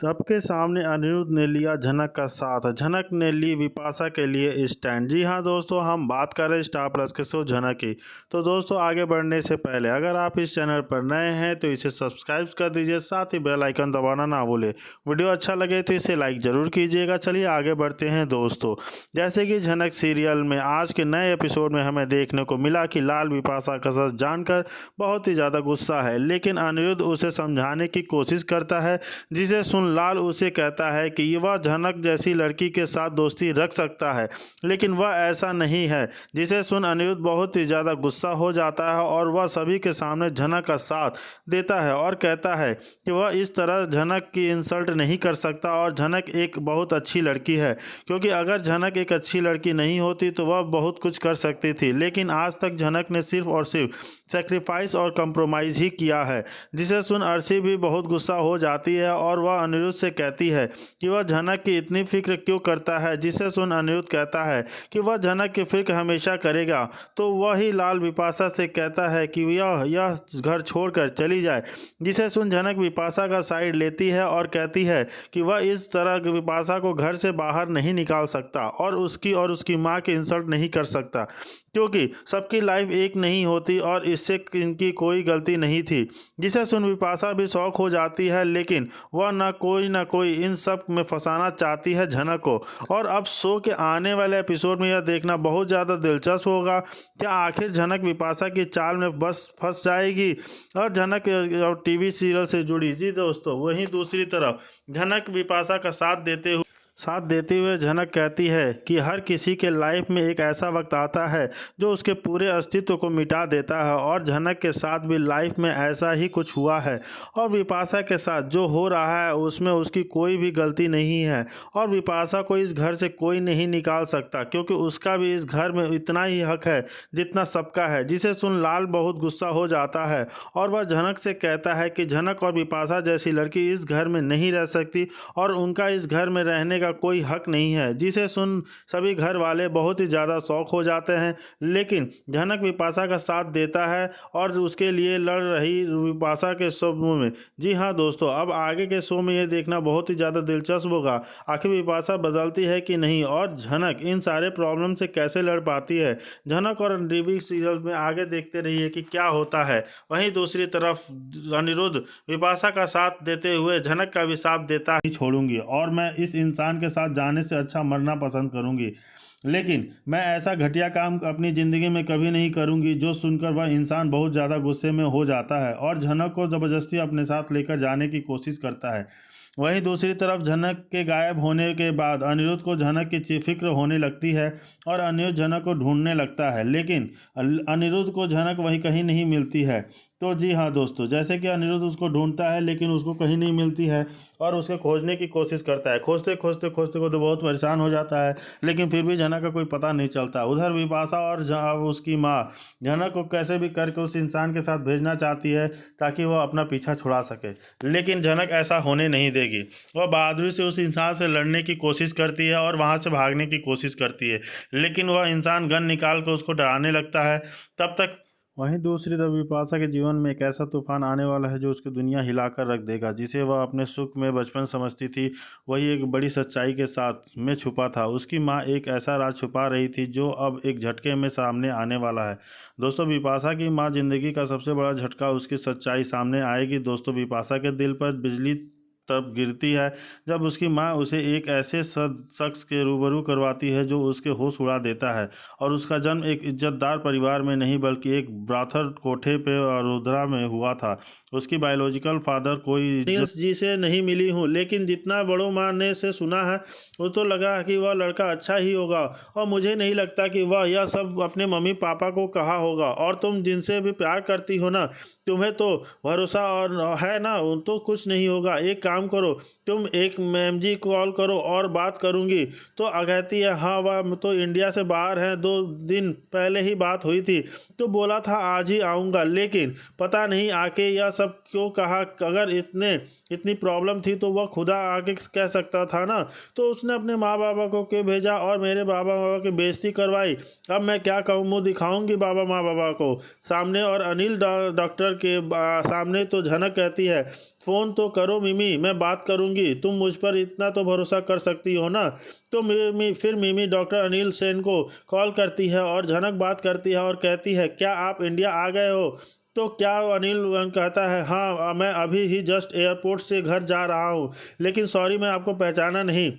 सबके सामने अनिरुद्ध ने लिया झनक का साथ। झनक ने ली विपाशा के लिए स्टैंड। जी हाँ दोस्तों, हम बात कर रहे हैं स्टार प्लस के शो झनक की। तो दोस्तों, आगे बढ़ने से पहले अगर आप इस चैनल पर नए हैं तो इसे सब्सक्राइब कर दीजिए, साथ ही बेल आइकन दबाना ना भूलें। वीडियो अच्छा लगे तो इसे लाइक ज़रूर कीजिएगा। चलिए आगे बढ़ते हैं दोस्तों। जैसे कि झनक सीरियल में आज के नए एपिसोड में हमें देखने को मिला कि लाल विपाशा का सच जानकर बहुत ही ज़्यादा गुस्सा है, लेकिन अनिरुद्ध उसे समझाने की कोशिश करता है, जिसे सुन लाल उसे कहता है कि वह झनक जैसी लड़की के साथ दोस्ती रख सकता है, लेकिन वह ऐसा नहीं है। जिसे सुन अनिरुद्ध बहुत ही ज़्यादा गुस्सा हो जाता है और वह सभी के सामने झनक का साथ देता है और कहता है कि वह इस तरह झनक की इंसल्ट नहीं कर सकता और झनक एक बहुत अच्छी लड़की है, क्योंकि अगर झनक एक अच्छी लड़की नहीं होती तो वह बहुत कुछ कर सकती थी, लेकिन आज तक झनक ने सिर्फ और सिर्फ सेक्रीफाइस और कंप्रोमाइज़ ही किया है। जिसे सुन अर्शी भी बहुत गुस्सा हो जाती है और वह अनिरुद्ध से कहती है कि वह झनक की इतनी फिक्र क्यों करता है। जिसे सुन अनिरुद्ध कहता है कि वह झनक की फिक्र हमेशा करेगा। तो वही लाल विपाशा से कहता है कि यह घर छोड़कर चली जाए। जिसे सुन झनक विपाशा का साइड लेती है और कहती है कि वह इस तरह विपाशा को घर से बाहर नहीं निकाल सकता और उसकी माँ की इंसल्ट नहीं कर सकता, क्योंकि सबकी लाइफ एक नहीं होती और इससे इनकी कोई गलती नहीं थी। जिसे सुन विपाशा भी शौक हो जाती है, लेकिन वह ना कोई इन सब में फंसाना चाहती है झनक को। और अब शो के आने वाले एपिसोड में यह देखना बहुत ज़्यादा दिलचस्प होगा, क्या आखिर झनक विपाशा की चाल में बस फंस जाएगी और झनक टीवी सीरियल से जुड़ी। जी दोस्तों, वहीं दूसरी तरफ झनक विपाशा का साथ देते हुए झनक कहती है कि हर किसी के लाइफ में एक ऐसा वक्त आता है जो उसके पूरे अस्तित्व को मिटा देता है, और झनक के साथ भी लाइफ में ऐसा ही कुछ हुआ है और विपाशा के साथ जो हो रहा है उसमें उसकी कोई भी गलती नहीं है और विपाशा को इस घर से कोई नहीं निकाल सकता, क्योंकि उसका भी इस घर में इतना ही हक है जितना सबका है। जिसे सुन लाल बहुत गुस्सा हो जाता है और वह झनक से कहता है कि झनक और विपाशा जैसी लड़की इस घर में नहीं रह सकती और उनका इस घर में रहने का कोई हक नहीं है। जिसे सुन सभी घर वाले बहुत ही ज़्यादा शौक हो जाते हैं, लेकिन झनक विपाशा का साथ देता है और उसके लिए लड़ रही विपाशा के शो में। जी हाँ दोस्तों, अब आगे के शो में ये देखना बहुत ही ज़्यादा दिलचस्प होगा, आखिर विपाशा बदलती है कि नहीं और झनक इन सारे प्रॉब्लम से कैसे लड़ पाती है। झनक और टीवी सीरियल में आगे देखते रहिए कि क्या होता है। वहीं दूसरी तरफ अनिरुद्ध विपाशा का साथ देते हुए झनक का भी साथ देता ही छोड़ूंगी और मैं इस इंसान के साथ जाने से अच्छा मरना पसंद करूंगी, लेकिन मैं ऐसा घटिया काम अपनी ज़िंदगी में कभी नहीं करूंगी। जो सुनकर वह इंसान बहुत ज़्यादा गुस्से में हो जाता है और झनक को ज़बरदस्ती अपने साथ लेकर जाने की कोशिश करता है। वहीं दूसरी तरफ झनक के गायब होने के बाद अनिरुद्ध को झनक की फिक्र होने लगती है और अनिरुद्ध झनक को ढूंढने लगता है, लेकिन अनिरुद्ध को झनक वहीं कहीं नहीं मिलती है। तो जी हाँ दोस्तों, जैसे कि अनिरुद्ध उसको ढूंढता है लेकिन उसको कहीं नहीं मिलती है और उसके खोजने की कोशिश करता है। खोजते खोजते बहुत परेशान हो जाता है, लेकिन फिर भी झनक का कोई पता नहीं चलता। उधर विपाशा और उसकी माँ झनक को कैसे भी करके उस इंसान के साथ भेजना चाहती है ताकि वह अपना पीछा छुड़ा सके, लेकिन झनक ऐसा होने नहीं देगी। वह बहादुरी से उस इंसान से लड़ने की कोशिश करती है और वहाँ से भागने की कोशिश करती है, लेकिन वह इंसान गन निकाल कर उसको डराने लगता है। तब तक वहीं दूसरी तरफ विपाशा के जीवन में एक ऐसा तूफान आने वाला है जो उसकी दुनिया हिलाकर रख देगा। जिसे वह अपने सुख में बचपन समझती थी, वही एक बड़ी सच्चाई के साथ में छुपा था। उसकी माँ एक ऐसा राज छुपा रही थी जो अब एक झटके में सामने आने वाला है। दोस्तों, विपाशा की माँ जिंदगी का सबसे बड़ा झटका उसकी सच्चाई सामने आएगी। दोस्तों, विपाशा के दिल पर बिजली तब गिरती है जब उसकी माँ उसे एक ऐसे शख्स के रूबरू करवाती है जो उसके होश उड़ा देता है, और उसका जन्म एक इज्जतदार परिवार में नहीं बल्कि एक ब्राथर कोठे पे वडोदरा में हुआ था। उसकी बायोलॉजिकल फादर कोई जी से नहीं मिली हूँ, लेकिन जितना बड़ों माँ ने से सुना है वो तो लगा कि वह लड़का अच्छा ही होगा और मुझे नहीं लगता कि वह यह सब अपने मम्मी पापा को कहा होगा। और तुम जिनसे भी प्यार करती हो ना, तुम्हें तो भरोसा और है ना, तो कुछ नहीं होगा। एक काम करो, तुम एक मैम जी कॉल करो और बात करूंगी। तो कहती है हाँ वह तो इंडिया से बाहर हैं, 2 दिन पहले ही बात हुई थी, तो बोला था आज ही आऊँगा, लेकिन पता नहीं आके यह सब क्यों कहा। अगर इतनी प्रॉब्लम थी तो वह खुदा आके कह सकता था ना। तो उसने अपने माँ बाबा को क्यों भेजा और मेरे बाबा की बेइज्जती करवाई। अब मैं क्या कहूँ, मुँह दिखाऊंगी माँ बाबा को सामने। और अनिल डॉक्टर के सामने तो झनक कहती है फ़ोन तो करो मिमी, मैं बात करूँगी, तुम मुझ पर इतना तो भरोसा कर सकती हो ना। तो फिर मिमी डॉक्टर अनिल सेन को कॉल करती है और झनक बात करती है और कहती है, क्या आप इंडिया आ गए हो? तो क्या अनिल कहता है, हाँ मैं अभी ही जस्ट एयरपोर्ट से घर जा रहा हूँ, लेकिन सॉरी मैं आपको पहचाना नहीं,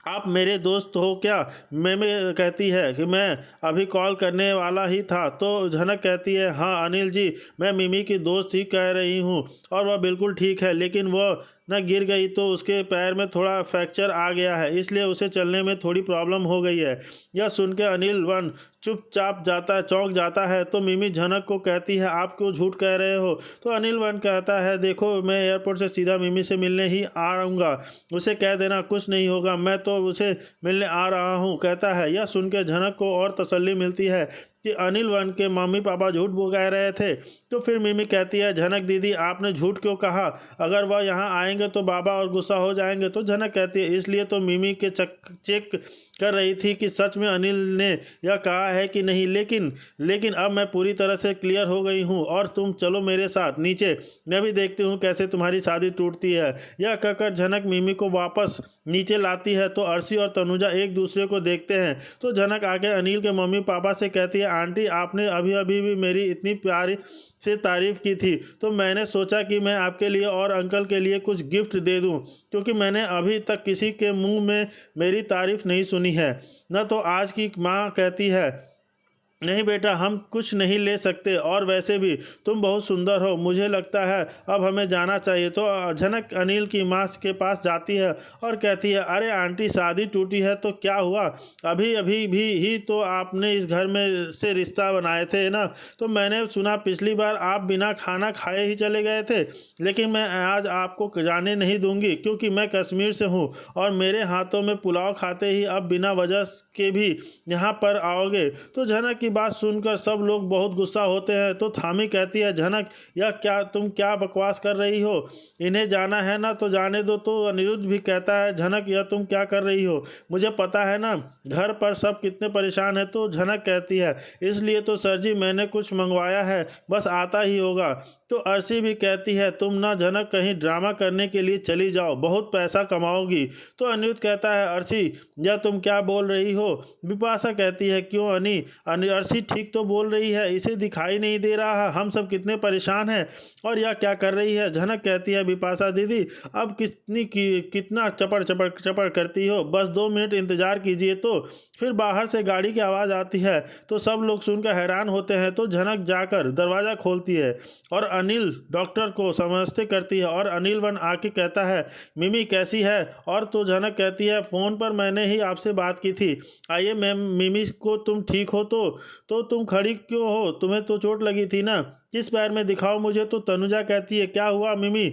आप मेरे दोस्त हो क्या? मिमी कहती है कि मैं अभी कॉल करने वाला ही था। तो झनक कहती है, हाँ अनिल जी, मैं मिमी की दोस्त ही कह रही हूँ और वह बिल्कुल ठीक है, लेकिन वह न गिर गई तो उसके पैर में थोड़ा फ्रैक्चर आ गया है, इसलिए उसे चलने में थोड़ी प्रॉब्लम हो गई है। यह सुन के अनिल वन चुपचाप चौंक जाता है। तो मिमी झनक को कहती है, आप क्यों झूठ कह रहे हो? तो अनिल वन कहता है, देखो मैं एयरपोर्ट से सीधा मिमी से मिलने ही आऊँगा, उसे कह देना कुछ नहीं होगा, मैं तो उसे मिलने आ रहा हूँ, कहता है। यह सुन के झनक को और तसल्ली मिलती है कि अनिल वन के मम्मी पापा झूठ बोल रहे थे। तो फिर मिमी कहती है, झनक दीदी आपने झूठ क्यों कहा? अगर वह यहाँ आएंगे तो बाबा और गुस्सा हो जाएंगे। तो झनक कहती है, इसलिए तो मिमी के चेक कर रही थी कि सच में अनिल ने यह कहा है कि नहीं, लेकिन अब मैं पूरी तरह से क्लियर हो गई हूँ और तुम चलो मेरे साथ नीचे, मैं भी देखती हूँ कैसे तुम्हारी शादी टूटती है। यह कहकर झनक मिमी को वापस नीचे लाती है। तो अर्शी और तनुजा एक दूसरे को देखते हैं। तो झनक आके अनिल के मम्मी पापा से कहती है, आंटी आपने अभी अभी भी मेरी इतनी प्यारी से तारीफ़ की थी, तो मैंने सोचा कि मैं आपके लिए और अंकल के लिए कुछ गिफ्ट दे दूं, क्योंकि मैंने अभी तक किसी के मुंह में मेरी तारीफ़ नहीं सुनी है। न तो आज की माँ कहती है, नहीं बेटा हम कुछ नहीं ले सकते, और वैसे भी तुम बहुत सुंदर हो, मुझे लगता है अब हमें जाना चाहिए। तो झनक अनिल की माँ के पास जाती है और कहती है, अरे आंटी शादी टूटी है तो क्या हुआ? अभी अभी भी ही तो आपने इस घर में से रिश्ता बनाए थे ना। तो मैंने सुना पिछली बार आप बिना खाना खाए ही चले गए थे, लेकिन मैं आज आपको जाने नहीं दूंगी, क्योंकि मैं कश्मीर से हूँ और मेरे हाथों में पुलाव खाते ही अब बिना वजह के भी यहाँ पर आओगे। तो झनक की बात सुनकर सब लोग बहुत गुस्सा होते हैं। तो थामी कहती है, झनक यह क्या, तुम क्या बकवास कर रही हो? इन्हें जाना है ना तो जाने दो। तो अनिरुद्ध भी कहता है, झनक यह तुम क्या कर रही हो? मुझे पता है ना घर पर सब कितने परेशान हैं। तो झनक कहती है, इसलिए तो सर जी मैंने कुछ मंगवाया है, बस आता ही होगा। तो अर्शी भी कहती है, तुम ना झनक कहीं ड्रामा करने के लिए चली जाओ, बहुत पैसा कमाओगी। तो अनिरुद्ध कहता है, अर्शी यह तुम क्या बोल रही हो? बिपाशा कहती है, क्यों अर्शी ठीक तो बोल रही है, इसे दिखाई नहीं दे रहा हम सब कितने परेशान हैं और यह क्या कर रही है? झनक कहती है, बिपाशा दीदी अब कितना चपड़ चपड़ चपड़ करती हो, बस 2 मिनट इंतज़ार कीजिए। तो फिर बाहर से गाड़ी की आवाज़ आती है। तो सब लोग सुनकर हैरान होते हैं। तो झनक जाकर दरवाज़ा खोलती है और अनिल डॉक्टर को समझते करती है और अनिल वन आके कहता है, मिमी कैसी है? और तो झनक कहती है, फ़ोन पर मैंने ही आपसे बात की थी। आइए मैम, मिमी को तुम ठीक हो तो तुम खड़ी क्यों हो? तुम्हें तो चोट लगी थी ना, किस पैर में दिखाओ मुझे। तो तनुजा कहती है, क्या हुआ मिमी,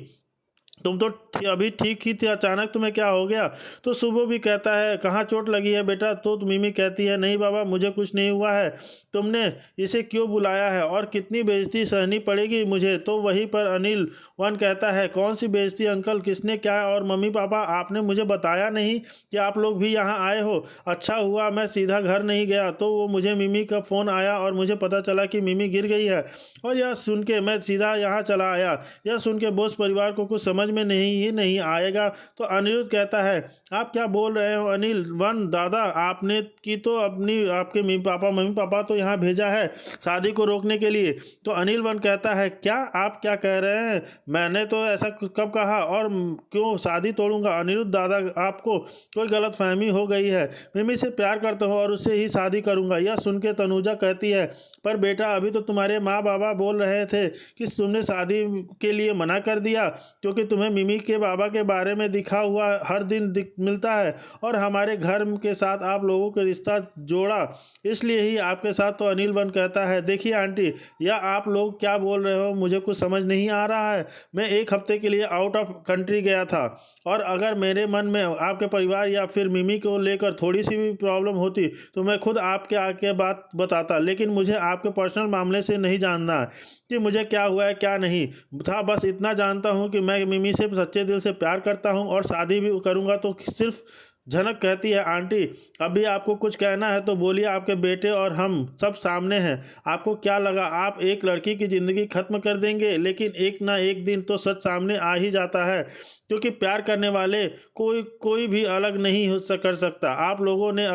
तुम तो अभी ठीक ही थे, अचानक तुम्हें क्या हो गया? तो सुबह भी कहता है, कहाँ चोट लगी है बेटा? तो मिमी कहती है, नहीं बाबा मुझे कुछ नहीं हुआ है, तुमने इसे क्यों बुलाया है और कितनी बेइज्जती सहनी पड़ेगी मुझे? तो वहीं पर अनिल वन कहता है, कौन सी बेइज्जती अंकल, किसने क्या? और मम्मी पापा आपने मुझे बताया नहीं कि आप लोग भी यहाँ आए हो? अच्छा हुआ मैं सीधा घर नहीं गया, तो वो मुझे मिमी का फ़ोन आया और मुझे पता चला कि मिमी गिर गई है, और यह सुन के मैं सीधा यहाँ चला आया। यह सुन के बोस परिवार को कुछ समझ में नहीं आएगा। तो अनिरुद्ध कहता है, आप क्या बोल रहे हो अनिल वन दादा, आपने की तो आपके मम्मी पापा तो यहाँ भेजा है शादी को रोकने के लिए। तो अनिल वन कहता है, क्या आप क्या कह रहे हैं? मैंने तो ऐसा कब कहा, और क्यों शादी तोड़ूंगा? अनिरुद्ध दादा आपको कोई गलत फहमी हो गई है, मिमी से प्यार करते हो और उससे ही शादी करूंगा। यह सुन के तनुजा कहती है, पर बेटा अभी तो तुम्हारे माँ बाबा बोल रहे थे कि तुमने शादी के लिए मना कर दिया, क्योंकि तुम्हें मिमी के बाबा के बारे में दिखा हुआ हर दिन मिलता है और हमारे घर के साथ आप लोगों के रिश्ता जोड़ा, इसलिए ही आपके साथ। तो अनिल वन कहता है, देखिए आंटी या आप लोग क्या बोल रहे हो, मुझे कुछ समझ नहीं आ रहा है। मैं 1 हफ्ते के लिए आउट ऑफ कंट्री गया था, और अगर मेरे मन में आपके परिवार या फिर मिमी को लेकर थोड़ी सी भी प्रॉब्लम होती तो मैं खुद आपके आके बात बताता, लेकिन मुझे आपके पर्सनल मामले से नहीं जानना है कि मुझे क्या हुआ है क्या नहीं था। बस इतना जानता हूँ कि मैं मिमी से सच्चे दिल से प्यार करता हूँ और शादी भी करूँगा तो सिर्फ झनक कहती है, आंटी अभी आपको कुछ कहना है तो बोलिए, आपके बेटे और हम सब सामने हैं। आपको क्या लगा आप एक लड़की की ज़िंदगी खत्म कर देंगे? लेकिन एक ना एक दिन तो सच सामने आ ही जाता है, क्योंकि प्यार करने वाले कोई कोई भी अलग नहीं कर सकता। आप लोगों ने